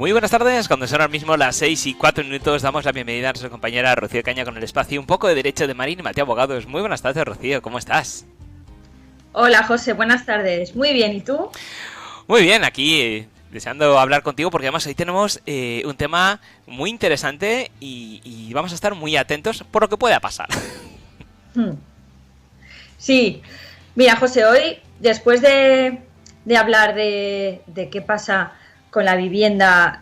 Muy buenas tardes, cuando son ahora mismo las 6:04, damos la bienvenida a nuestra compañera Rocío Caña con el espacio Un poco de Derecho de Marín y Mateo Abogados. Muy buenas tardes, Rocío, ¿cómo estás? Hola, José, buenas tardes. Muy bien, ¿y tú? Muy bien, aquí deseando hablar contigo porque además hoy tenemos un tema muy interesante y vamos a estar muy atentos por lo que pueda pasar. Sí, mira, José, hoy, después de hablar de qué pasa con la vivienda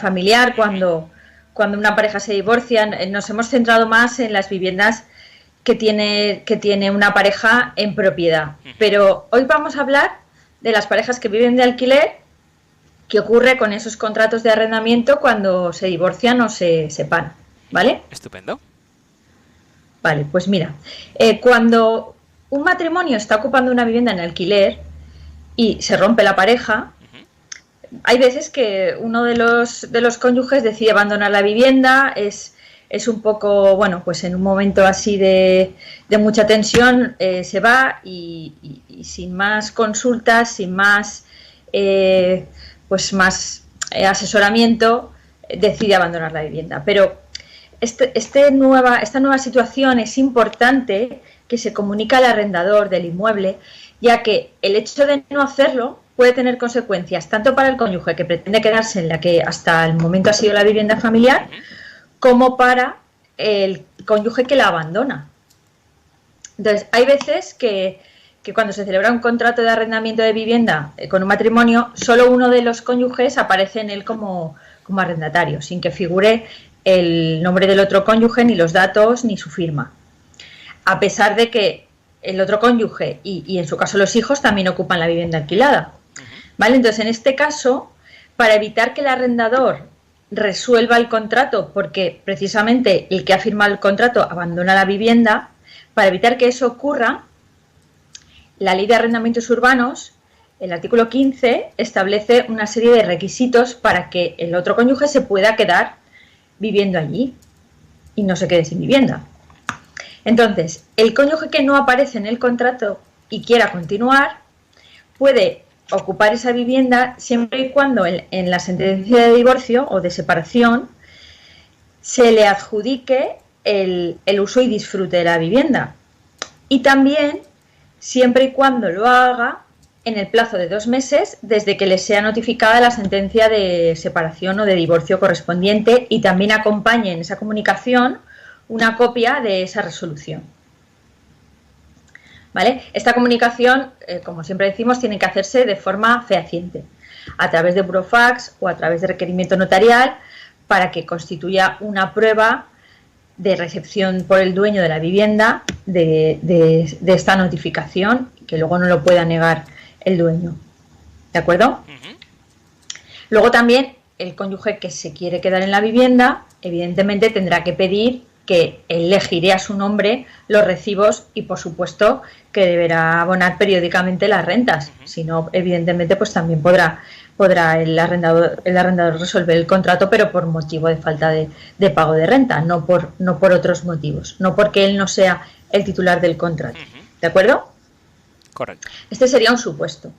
familiar cuando una pareja se divorcia, nos hemos centrado más en las viviendas que tiene una pareja en propiedad. Pero hoy vamos a hablar de las parejas que viven de alquiler, qué ocurre con esos contratos de arrendamiento cuando se divorcian o se separan, ¿vale? Estupendo. Vale, pues mira, cuando un matrimonio está ocupando una vivienda en alquiler y se rompe la pareja, hay veces que uno de los cónyuges decide abandonar la vivienda, es un poco, bueno, pues en un momento así de mucha tensión se va y sin más consultas, sin más, asesoramiento, decide abandonar la vivienda. Pero esta nueva situación es importante que se comunique al arrendador del inmueble, ya que el hecho de no hacerlo puede tener consecuencias tanto para el cónyuge que pretende quedarse en la que hasta el momento ha sido la vivienda familiar, como para el cónyuge que la abandona. Entonces, hay veces que cuando se celebra un contrato de arrendamiento de vivienda con un matrimonio, solo uno de los cónyuges aparece en él como arrendatario, sin que figure el nombre del otro cónyuge, ni los datos, ni su firma. A pesar de que el otro cónyuge y en su caso los hijos también ocupan la vivienda alquilada. ¿Vale? Entonces, en este caso, para evitar que el arrendador resuelva el contrato, porque precisamente el que ha firmado el contrato abandona la vivienda, para evitar que eso ocurra, la Ley de Arrendamientos Urbanos, el artículo 15, establece una serie de requisitos para que el otro cónyuge se pueda quedar viviendo allí y no se quede sin vivienda. Entonces, el cónyuge que no aparece en el contrato y quiera continuar puede ocupar esa vivienda siempre y cuando en la sentencia de divorcio o de separación se le adjudique el uso y disfrute de la vivienda. Y también siempre y cuando lo haga en el plazo de 2 meses desde que le sea notificada la sentencia de separación o de divorcio correspondiente, y también acompañe en esa comunicación una copia de esa resolución. ¿Vale? Esta comunicación, como siempre decimos, tiene que hacerse de forma fehaciente, a través de burofax o a través de requerimiento notarial, para que constituya una prueba de recepción por el dueño de la vivienda de esta notificación, que luego no lo pueda negar el dueño. ¿De acuerdo? Luego también el cónyuge que se quiere quedar en la vivienda, evidentemente tendrá que pedir que elegiré a su nombre los recibos y, por supuesto, que deberá abonar periódicamente las rentas. Si no, evidentemente, pues también podrá el arrendador resolver el contrato, pero por motivo de falta de pago de renta, no por otros motivos, no porque él no sea el titular del contrato. ¿De acuerdo? Correcto. Este sería un supuesto.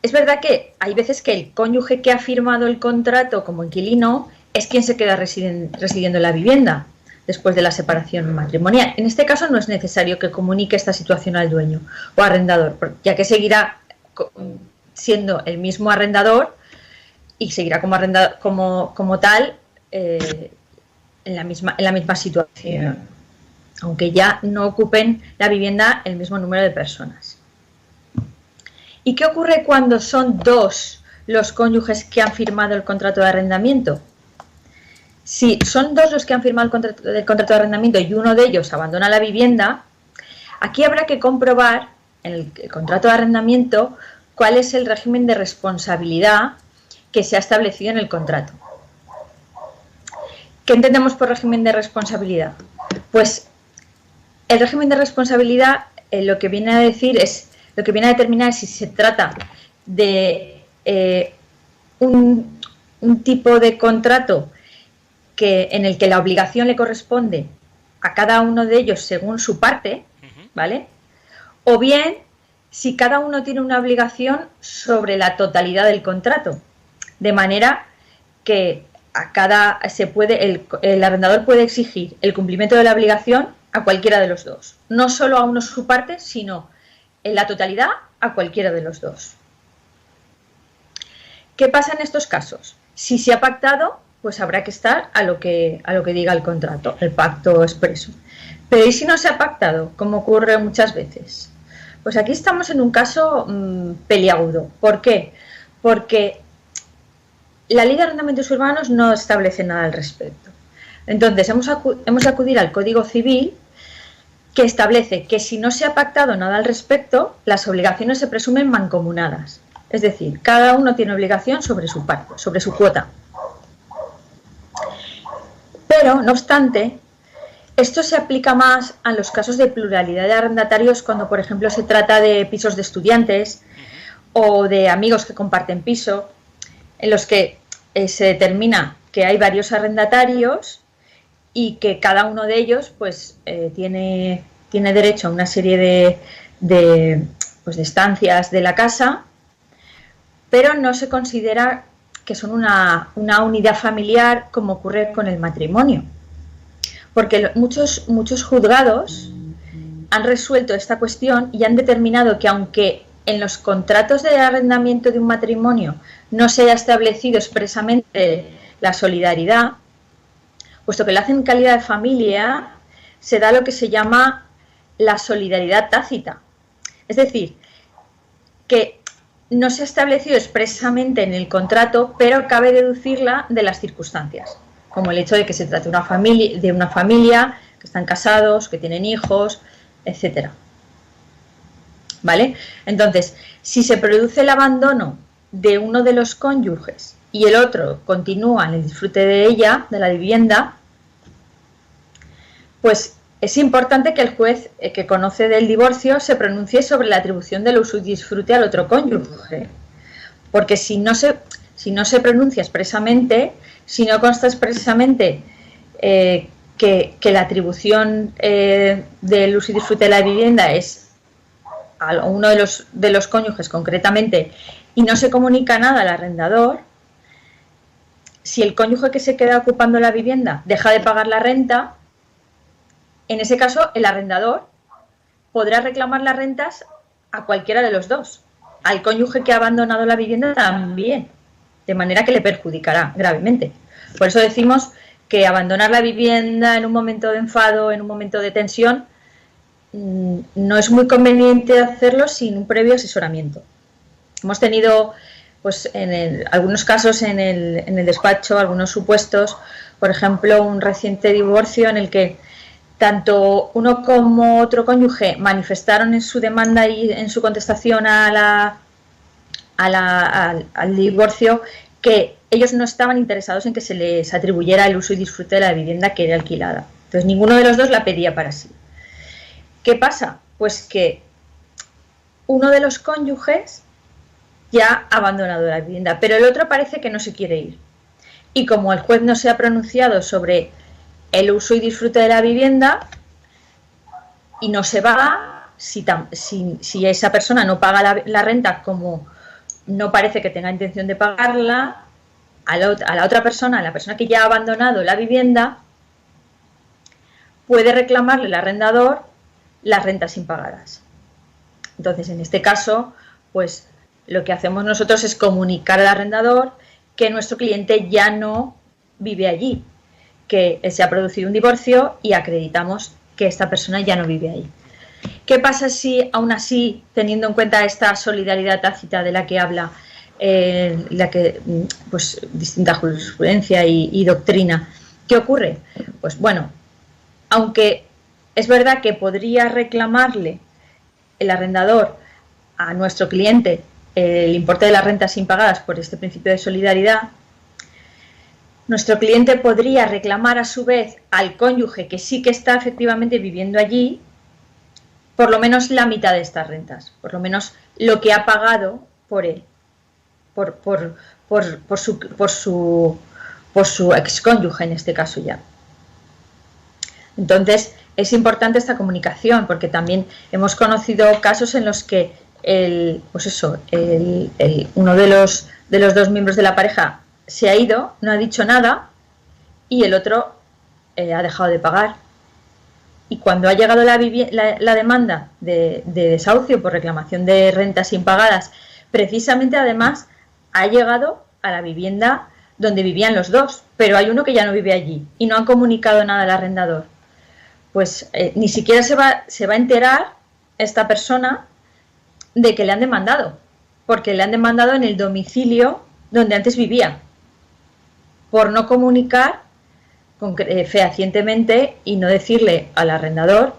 Es verdad que hay veces que el cónyuge que ha firmado el contrato como inquilino es quien se queda residiendo en la vivienda después de la separación matrimonial. En este caso no es necesario que comunique esta situación al dueño o arrendador, ya que seguirá siendo el mismo arrendador y seguirá como tal en la misma situación, aunque ya no ocupen la vivienda el mismo número de personas. ¿Y qué ocurre cuando son 2 los cónyuges que han firmado el contrato de arrendamiento? Si son 2 los que han firmado el contrato de arrendamiento y uno de ellos abandona la vivienda, aquí habrá que comprobar en el contrato de arrendamiento cuál es el régimen de responsabilidad que se ha establecido en el contrato. ¿Qué entendemos por régimen de responsabilidad? Pues el régimen de responsabilidad lo que viene a determinar es si se trata de un tipo de contrato en el que la obligación le corresponde a cada uno de ellos según su parte, ¿vale? O bien si cada uno tiene una obligación sobre la totalidad del contrato. de manera que el arrendador puede exigir el cumplimiento de la obligación a cualquiera de los dos, no solo a uno su parte, sino en la totalidad a cualquiera de los dos. ¿Qué pasa en estos casos? Si se ha pactado, pues habrá que estar a lo que diga el contrato, el pacto expreso. Pero ¿y si no se ha pactado, como ocurre muchas veces? Pues aquí estamos en un caso peliagudo. ¿Por qué? Porque la Ley de Arrendamientos Urbanos no establece nada al respecto. Entonces, hemos de acudir al Código Civil, que establece que si no se ha pactado nada al respecto, las obligaciones se presumen mancomunadas. Es decir, cada uno tiene obligación sobre su parte, sobre su cuota. Pero, no obstante, esto se aplica más a los casos de pluralidad de arrendatarios cuando, por ejemplo, se trata de pisos de estudiantes o de amigos que comparten piso, en los que se determina que hay varios arrendatarios y que cada uno de ellos pues, tiene derecho a una serie de estancias de la casa, pero no se considera que son una unidad familiar como ocurre con el matrimonio. Porque muchos juzgados han resuelto esta cuestión y han determinado que aunque en los contratos de arrendamiento de un matrimonio no se haya establecido expresamente la solidaridad, puesto que lo hacen en calidad de familia, se da lo que se llama la solidaridad tácita. Es decir, que no se ha establecido expresamente en el contrato, pero cabe deducirla de las circunstancias, como el hecho de que se trata de una familia, que están casados, que tienen hijos, etcétera. ¿Vale? Entonces, si se produce el abandono de uno de los cónyuges y el otro continúa en el disfrute de ella, de la vivienda, pues es importante que el juez que conoce del divorcio se pronuncie sobre la atribución del usufructo al otro cónyuge. Porque si no se pronuncia expresamente, si no consta expresamente que la atribución del usufructo de la vivienda es a uno de los cónyuges concretamente y no se comunica nada al arrendador, si el cónyuge que se queda ocupando la vivienda deja de pagar la renta, en ese caso el arrendador podrá reclamar las rentas a cualquiera de los dos, al cónyuge que ha abandonado la vivienda también, de manera que le perjudicará gravemente. Por eso decimos que abandonar la vivienda en un momento de enfado, en un momento de tensión, no es muy conveniente hacerlo sin un previo asesoramiento. Hemos tenido, pues, algunos casos en el despacho, algunos supuestos, por ejemplo, un reciente divorcio en el que tanto uno como otro cónyuge manifestaron en su demanda y en su contestación al divorcio que ellos no estaban interesados en que se les atribuyera el uso y disfrute de la vivienda que era alquilada. Entonces, ninguno de los dos la pedía para sí. ¿Qué pasa? Pues que uno de los cónyuges ya ha abandonado la vivienda, pero el otro parece que no se quiere ir. Y como el juez no se ha pronunciado sobre el uso y disfrute de la vivienda y no se va, si esa persona no paga la renta, como no parece que tenga intención de pagarla, a la otra persona, a la persona que ya ha abandonado la vivienda, puede reclamarle el arrendador las rentas impagadas. Entonces, en este caso, pues lo que hacemos nosotros es comunicar al arrendador que nuestro cliente ya no vive allí, que se ha producido un divorcio y acreditamos que esta persona ya no vive ahí. ¿Qué pasa si, aún así, teniendo en cuenta esta solidaridad tácita de la que habla pues, distinta jurisprudencia y doctrina, qué ocurre? Pues bueno, aunque es verdad que podría reclamarle el arrendador a nuestro cliente el importe de las rentas impagadas por este principio de solidaridad, nuestro cliente podría reclamar a su vez al cónyuge que sí que está efectivamente viviendo allí por lo menos la mitad de estas rentas, por lo menos lo que ha pagado por él, por su excónyuge en este caso ya. Entonces, es importante esta comunicación porque también hemos conocido casos en los que pues eso, uno de los dos miembros de la pareja se ha ido, no ha dicho nada, y el otro ha dejado de pagar. Y cuando ha llegado la demanda de desahucio por reclamación de rentas impagadas, precisamente además ha llegado a la vivienda donde vivían los dos, pero hay uno que ya no vive allí y no ha comunicado nada al arrendador. Pues ni siquiera se va a enterar esta persona de que le han demandado, porque le han demandado en el domicilio donde antes vivía, por no comunicar fehacientemente y no decirle al arrendador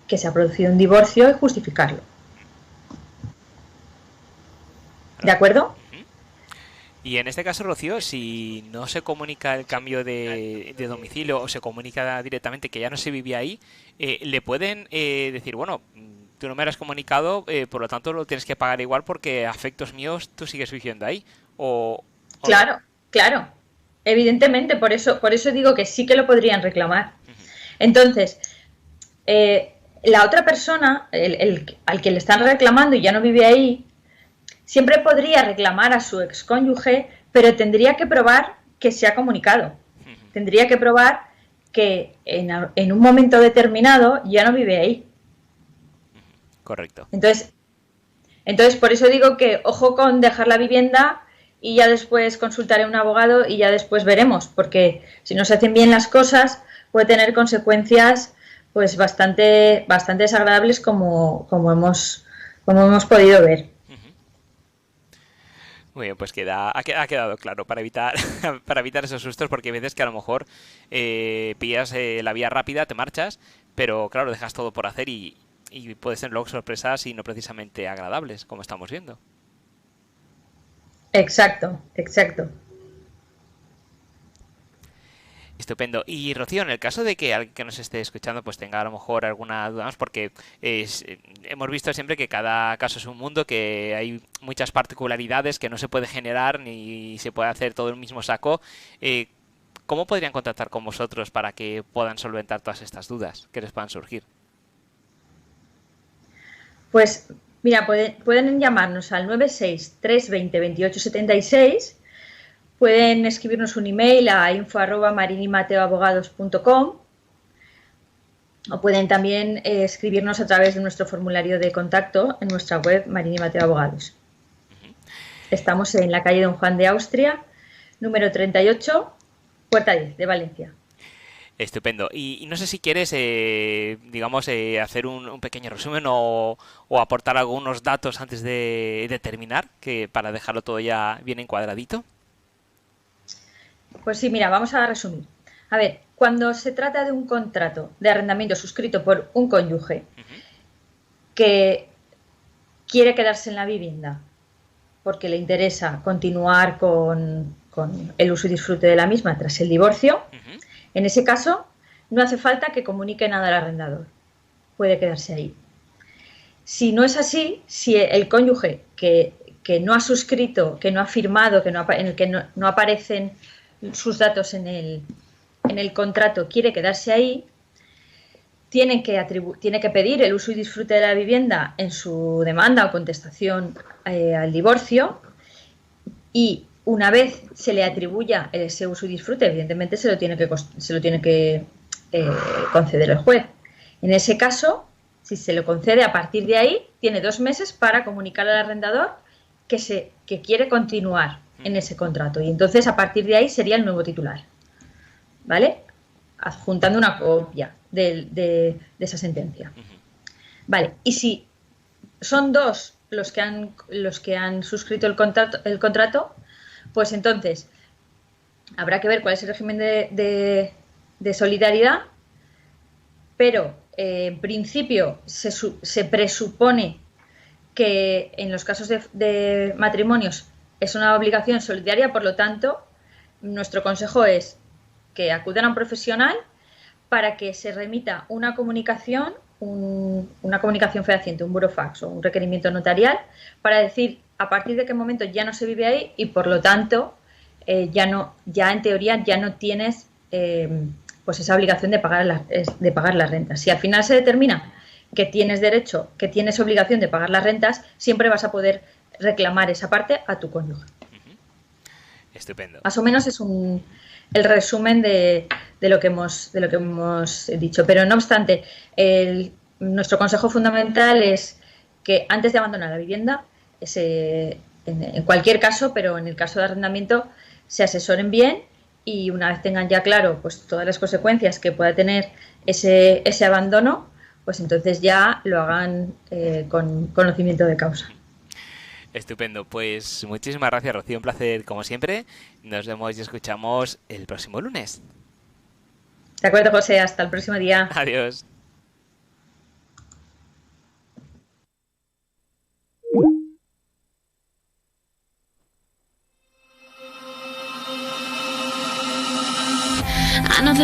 que se ha producido un divorcio y justificarlo. ¿De acuerdo? Y en este caso, Rocío, si no se comunica el cambio de domicilio o se comunica directamente que ya no se vivía ahí, le pueden decir, bueno, tú no me has comunicado, por lo tanto lo tienes que pagar igual porque a efectos míos tú sigues viviendo ahí. Claro, claro. Evidentemente, por eso digo que sí que lo podrían reclamar. Entonces, la otra persona, al que le están reclamando y ya no vive ahí, siempre podría reclamar a su excónyuge, pero tendría que probar que se ha comunicado. Tendría que probar que en un momento determinado ya no vive ahí. Correcto. Entonces, por eso digo que ojo con dejar la vivienda y ya después consultaré a un abogado y ya después veremos, porque si no se hacen bien las cosas puede tener consecuencias pues bastante desagradables como hemos podido ver. Muy bien, pues ha quedado claro para evitar esos sustos, porque hay veces que a lo mejor pillas la vía rápida, te marchas, pero claro, dejas todo por hacer y puede ser luego sorpresas y no precisamente agradables, como estamos viendo. Exacto. Estupendo. Y Rocío, en el caso de que alguien que nos esté escuchando pues tenga a lo mejor alguna duda más, porque hemos visto siempre que cada caso es un mundo, que hay muchas particularidades que no se puede generar ni se puede hacer todo en el mismo saco. ¿Cómo podrían contactar con vosotros para que puedan solventar todas estas dudas que les puedan surgir? Pues mira, pueden llamarnos al 96 320 28 76. Pueden escribirnos un email a info@marinimateoabogados.com o pueden también escribirnos a través de nuestro formulario de contacto en nuestra web Marini Mateo Abogados. Estamos en la calle Don Juan de Austria, número 38, puerta 10, de Valencia. Estupendo. Y no sé si quieres, hacer un pequeño resumen o aportar algunos datos antes de terminar, que para dejarlo todo ya bien encuadradito. Pues sí, mira, vamos a resumir. A ver, cuando se trata de un contrato de arrendamiento suscrito por un cónyuge que quiere quedarse en la vivienda porque le interesa continuar con el uso y disfrute de la misma tras el divorcio, en ese caso no hace falta que comunique nada al arrendador. Puede quedarse ahí. Si no es así, si el cónyuge que no ha suscrito, que no ha firmado, en el que no aparecen sus datos en el contrato, quiere quedarse ahí, tiene que pedir el uso y disfrute de la vivienda en su demanda o contestación al divorcio, y una vez se le atribuya ese uso y disfrute, evidentemente se lo tiene que conceder el juez. En ese caso, si se lo concede, a partir de ahí tiene 2 meses para comunicar al arrendador que quiere continuar en ese contrato, y entonces a partir de ahí sería el nuevo titular, ¿vale? Adjuntando una copia de esa sentencia. Vale, y si son 2 los que han suscrito el contrato, pues entonces habrá que ver cuál es el régimen de solidaridad, pero en principio se presupone que en los casos de matrimonios es una obligación solidaria, por lo tanto, nuestro consejo es que acudan a un profesional para que se remita una comunicación fehaciente, un burofax o un requerimiento notarial, para decir a partir de qué momento ya no se vive ahí y, por lo tanto, ya en teoría ya no tienes pues esa obligación de pagar las rentas. Si al final se determina que tienes derecho, que tienes obligación de pagar las rentas, siempre vas a poder reclamar esa parte a tu cónyuge. Estupendo. Más o menos es el resumen de lo que hemos dicho. Pero no obstante, nuestro consejo fundamental es que antes de abandonar la vivienda, en cualquier caso, pero en el caso de arrendamiento, se asesoren bien y una vez tengan ya claro pues todas las consecuencias que pueda tener ese abandono, pues entonces ya lo hagan con conocimiento de causa. Estupendo, pues muchísimas gracias, Rocío, un placer como siempre. Nos vemos y escuchamos el próximo lunes. De acuerdo, José, hasta el próximo día. Adiós.